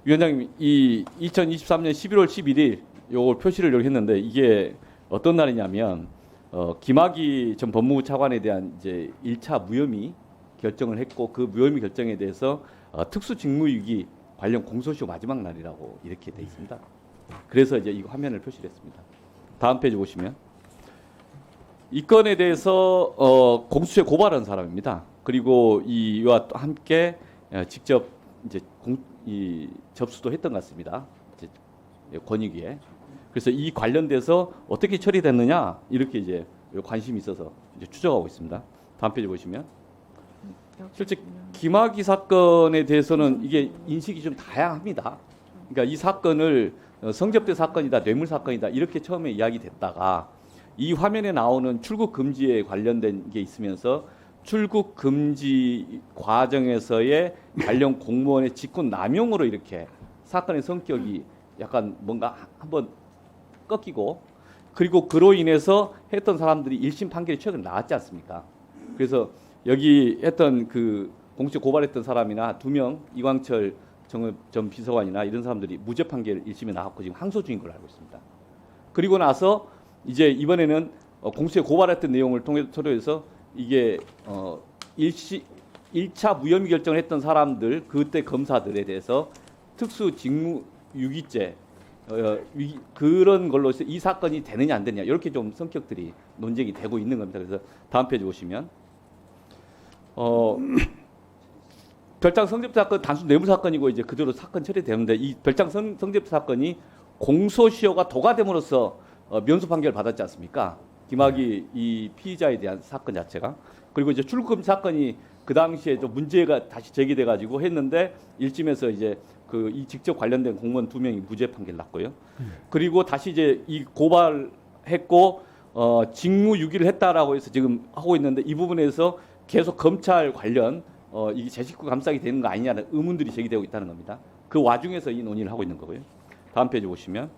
위원장님, 이 2023년 11월 11일 요걸 표시를 여기 했는데 이게 어떤 날이냐면 김학의 전 법무부 차관에 대한 이제 1차 무혐의 결정을 했고 그 무혐의 결정에 대해서 특수직무유기 관련 공소시효 마지막 날이라고 이렇게 돼 있습니다. 그래서 이제 이 화면을 표시를 했습니다. 다음 페이지 보시면 이 건에 대해서 공수처에 고발한 사람입니다. 그리고 이와 함께 직접 이제 이 접수도 했던 것 같습니다. 이제 권익위에. 그래서 이 관련돼서 어떻게 처리됐느냐 이렇게 이제 관심이 있어서 이제 추적하고 있습니다. 다음 페이지 보시면 실제 김학의 사건에 대해서는 이게 인식이 좀 다양합니다. 그러니까 이 사건을 성접대 사건이다, 뇌물 사건이다 이렇게 처음에 이야기됐다가 이 화면에 나오는 출국 금지에 관련된 게 있으면서 출국 금지 과정에서의 관련 공무원의 직권 남용으로 이렇게 사건의 성격이 약간 뭔가 한번 꺾이고 그리고 그로 인해서 했던 사람들이 1심 판결이 최근에 나왔지 않습니까? 그래서 여기 했던 그 공식 고발했던 사람이나 2명 이광철 전 비서관이나 이런 사람들이 무죄 판결 1심에 나왔고 지금 항소 중인 걸로 알고 있습니다. 그리고 나서 이제 이번에는 공수처에 고발했던 내용을 토로해서 이게 1차 무혐의 결정을 했던 사람들 그때 검사들에 대해서 특수 직무 유기죄 그런 걸로 이 사건이 되느냐 안 되느냐 이렇게 좀 성격들이 논쟁이 되고 있는 겁니다. 그래서 다음 페이지 보시면 별장 성접대 사건 단순 뇌물 사건이고 이제 그대로 사건 처리되는데 이 별장 성접대 사건이 공소시효가 도과됨으로써 면소 판결을 받았지 않습니까? 김학의 이 피의자에 대한 사건 자체가 그리고 이제 출국금지 사건이 그 당시에 좀 문제가 다시 제기돼 가지고 했는데 1심에서 이제 그 이 직접 관련된 공무원 2명이 무죄 판결 났고요. 그리고 다시 이제 이 고발했고 직무유기를 했다라고 해서 지금 하고 있는데 이 부분에서 계속 검찰 관련 이게 제 식구 감싸게 되는 거 아니냐는 의문들이 제기되고 있다는 겁니다. 그 와중에서 이 논의를 하고 있는 거고요. 다음 페이지 보시면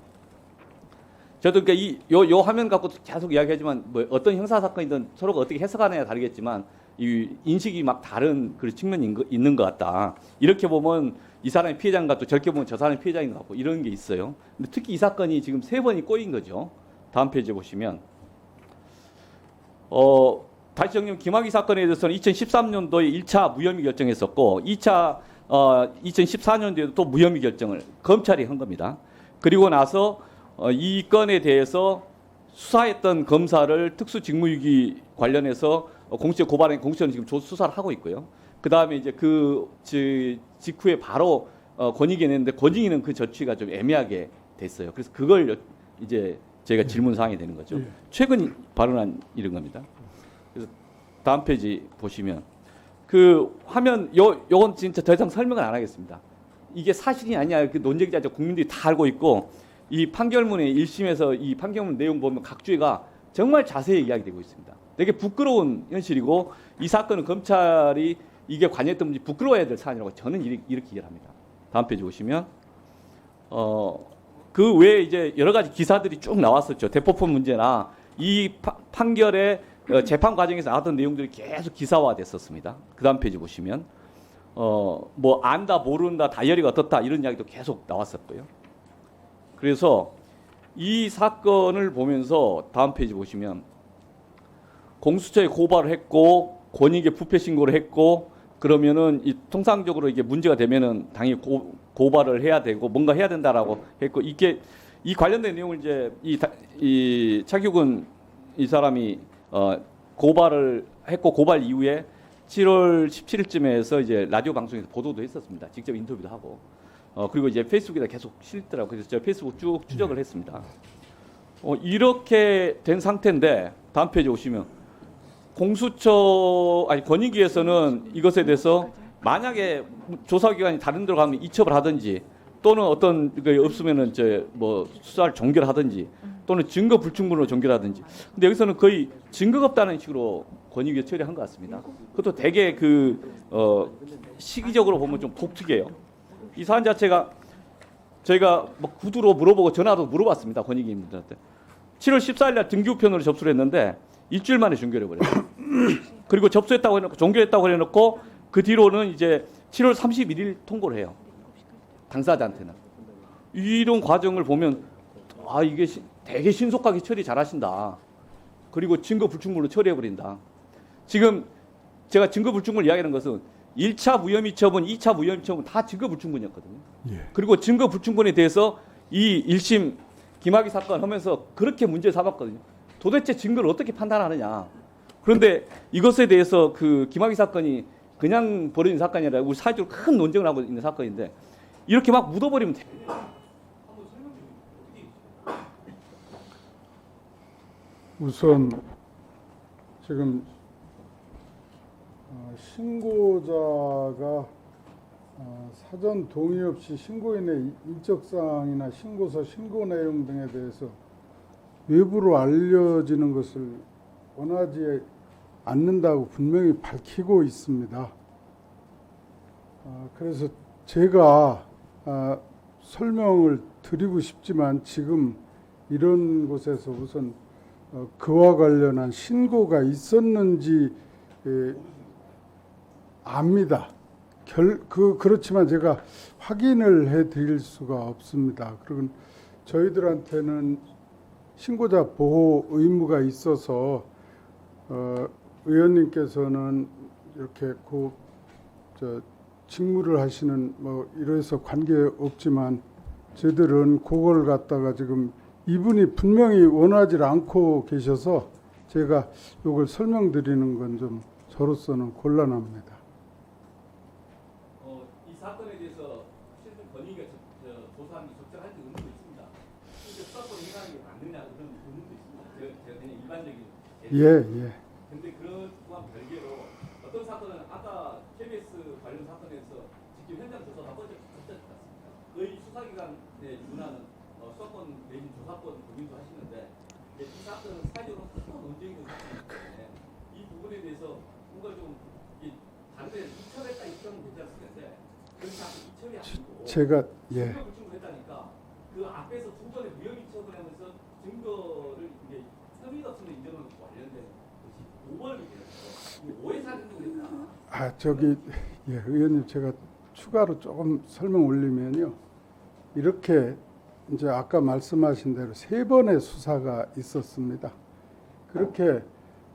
저도 그러니까 요 화면 갖고 계속 이야기하지만 뭐 어떤 형사 사건이든 서로가 어떻게 해석하느냐에 다르겠지만 이 인식이 막 다른 그런 측면이 있는 것 같다. 이렇게 보면 이 사람이 피해자인 것 같고 저렇게 보면 저 사람이 피해자인 것 같고 이런 게 있어요. 근데 특히 이 사건이 지금 3번이 꼬인 거죠. 다음 페이지 보시면 다시 정리하면 김학의 사건에 대해서는 2013년도에 1차 무혐의 결정했었고 2차 2014년도에도 또 무혐의 결정을 검찰이 한 겁니다. 그리고 나서 이 건에 대해서 수사했던 검사를 특수직무유기 관련해서 공수처에 고발한 공수처는 지금 수사를 하고 있고요. 그 다음에 이제 그 직후에 바로 권익위 냈는데 권익위는 그 조치가 좀 애매하게 됐어요. 그래서 그걸 이제 저희가 질문 사항이 되는 거죠. 최근 발언한 이런 겁니다. 그래서 다음 페이지 보시면 그 화면 요건 진짜 더 이상 설명을 안 하겠습니다. 이게 사실이 아니야. 그 논쟁자 국민들이 다 알고 있고 이 판결문에 1심에서 이 판결문 내용 보면 각 주의가 정말 자세히 이야기되고 있습니다. 되게 부끄러운 현실이고 이 사건은 검찰이 이게 관여했던 문제 부끄러워해야 될 사안이라고 저는 이렇게 이해를 합니다. 다음 페이지 보시면 그 외에 이제 여러 가지 기사들이 쭉 나왔었죠. 대포폰 문제나 이 판결의 재판 과정에서 나왔던 내용들이 계속 기사화됐었습니다. 그 다음 페이지 보시면 뭐 안다 모른다 다이어리가 어떻다 이런 이야기도 계속 나왔었고요. 그래서 이 사건을 보면서 다음 페이지 보시면 공수처에 고발을 했고 권익위에 부패 신고를 했고 그러면은 통상적으로 이게 문제가 되면은 당연히 고발을 해야 되고 뭔가 해야 된다라고 했고 이게 이 관련된 내용을 이제 이 차규근 이 사람이 고발을 했고 고발 이후에 7월 17일쯤에 해서 이제 라디오 방송에서 보도도 했었습니다. 직접 인터뷰도 하고 그리고 이제 페이스북에다 계속 실더라고요. 그래서 제가 페이스북 쭉 추적을 했습니다. 이렇게 된 상태인데 다음 페이지 오시면 권익위에서는 이것에 대해서 만약에 조사기관이 다른 데로 가면 이첩을 하든지 또는 어떤 게 없으면은 이제 뭐 수사를 종결 하든지 또는 증거 불충분으로 종결하든지. 근데 여기서는 거의 증거가 없다는 식으로 권익위에 처리한 것 같습니다. 그것도 되게 시기적으로 보면 좀 독특해요. 이 사안 자체가 저희가 뭐 구두로 물어보고 전화도 물어봤습니다. 권익위원들한테. 7월 14일 날 등기우편으로 접수를 했는데 일주일 만에 종결해버려요. 그리고 접수했다고 해놓고 종결했다고 해놓고 그 뒤로는 이제 7월 31일 통보를 해요. 당사자한테는. 이런 과정을 보면 아 이게 되게 신속하게 처리 잘하신다. 그리고 증거 불충분으로 처리해버린다. 지금 제가 증거 불충분을 이야기하는 것은 1차 무혐의 처분, 2차 무혐의 처분 다 증거 불충분이었거든요. 예. 그리고 증거 불충분에 대해서 이 1심 김학의 사건 하면서 그렇게 문제 삼았거든요. 도대체 증거를 어떻게 판단하느냐. 그런데 이것에 대해서 그 김학의 사건이 그냥 벌어진 사건이 아니라 우리 사회적으로 큰 논쟁을 하고 있는 사건인데 이렇게 막 묻어버리면 돼. 우선 지금 신고자가 사전 동의 없이 신고인의 인적사항이나 신고서 신고 내용 등에 대해서 외부로 알려지는 것을 원하지 않는다고 분명히 밝히고 있습니다. 그래서 제가 설명을 드리고 싶지만 지금 이런 곳에서 우선 그와 관련한 신고가 있었는지 압니다. 그렇지만 제가 확인을 해드릴 수가 없습니다. 그리고 저희들한테는 신고자 보호 의무가 있어서 의원님께서는 이렇게 직무를 하시는 뭐 이래서 관계 없지만 저희들은 그걸 갖다가 지금 이분이 분명히 원하지 않고 계셔서 제가 이걸 설명드리는 건 좀 저로서는 곤란합니다. 이 사건에 대해서 실제 권익위가 조사한 게 적절한지 의문도 있습니다. 실제 수사권 행사하는 게 맞느냐 그런 의문도 있습니다. 제가 그냥 일반적인 예. 근데 그것과 별개로 어떤 사건은 아까 KBS 관련 사건에서 직접 현장 조사가 뻗쳤지 않습니까? 거의 수사기관에 준하는 수사권 내진 조사권 고민도 하시는데 이 사건은 사회적으로 큰 논쟁이 된 사건이기 때문에 이 부분에 대해서 뭔가 좀 다른 데 이철했다 이철은 괜찮을 텐데 그렇지 않고 이철이 아니고 제가 증거 불충분했다니까 그 앞에서 두 번의 무혐의 처분하면서 증거를 이게 혐의가 없으면 인정하는 것과 관련된 것이 오벌이 되어서 오해사실도 됐다. 의원님 제가 추가로 조금 설명 올리면요. 이렇게 이제 아까 말씀하신 대로 3번의 수사가 있었습니다. 그렇게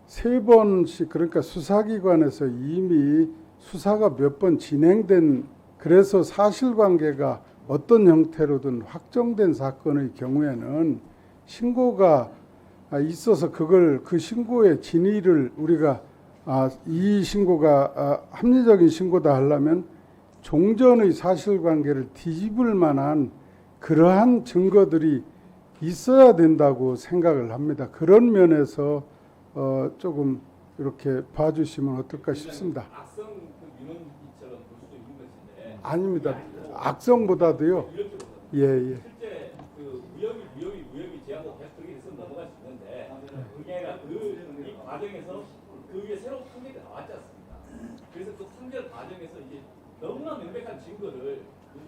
3번씩 그러니까 수사기관에서 이미 수사가 몇 번 진행된 그래서 사실관계가 어떤 형태로든 확정된 사건의 경우에는 신고가 있어서 그 신고의 진위를 우리가 이 신고가 합리적인 신고다 하려면 종전의 사실관계를 뒤집을 만한 그러한 증거들이 있어야 된다고 생각을 합니다. 그런 면에서 조금 이렇게 봐주시면 어떨까 싶습니다. 악성 민원기처럼 볼 수도 있는 것인데 아닙니다. 악성보다도요. 예. 실제 그 무혐의 제하고 계속 그렇게 해서 넘어갈 수 있는데 그게 아니라 이 과정에서 그 위에 새로운 판결이 나왔지 않습니까? 그래서 그 판결 과정에서 이제 너무나 명백한 증거를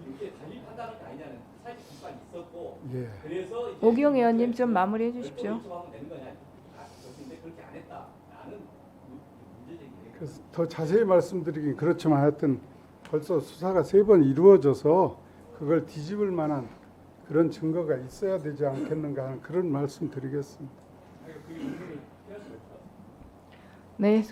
이렇게 달리 판단할 게 아니냐는 사실 비판이 있었고 그래서 오기영 의원님 좀 마무리해 주십시오. 그렇게 안 했다라는 문제제기. 그래서 더 자세히 말씀드리긴 그렇지만 하여튼 벌써 수사가 3번 이루어져서 그걸 뒤집을 만한 그런 증거가 있어야 되지 않겠는가 하는 그런 말씀 드리겠습니다. 네.